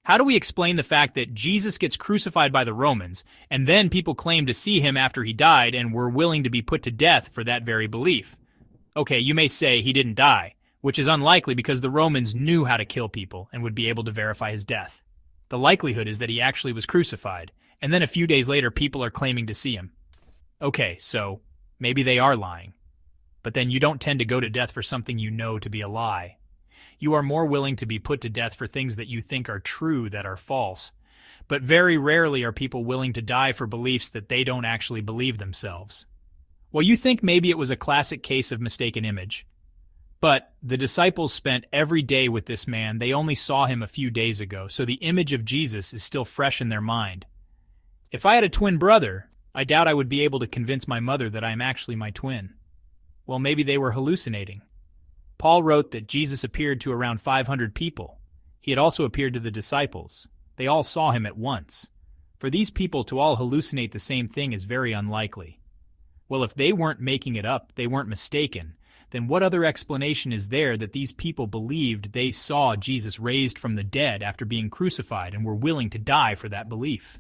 How do we explain the fact that Jesus gets crucified by the Romans, and then people claim to see him after he died and were willing to be put to death for that very belief? Okay, you may say he didn't die, which is unlikely because the Romans knew how to kill people and would be able to verify his death. The likelihood is that he actually was crucified, and then a few days later people are claiming to see him. Okay, so maybe they are lying. But then you don't tend to go to death for something you know to be a lie. You are more willing to be put to death for things that you think are true that are false. But very rarely are people willing to die for beliefs that they don't actually believe themselves. Well, you think maybe it was a classic case of mistaken image. But the disciples spent every day with this man. They only saw him a few days ago, so the image of Jesus is still fresh in their mind. If I had a twin brother, I doubt I would be able to convince my mother that I am actually my twin. Well, maybe they were hallucinating. Paul wrote that Jesus appeared to around 500 people. He had also appeared to the disciples. They all saw him at once. For these people to all hallucinate the same thing is very unlikely. Well, if they weren't making it up, they weren't mistaken, then what other explanation is there that these people believed they saw Jesus raised from the dead after being crucified and were willing to die for that belief?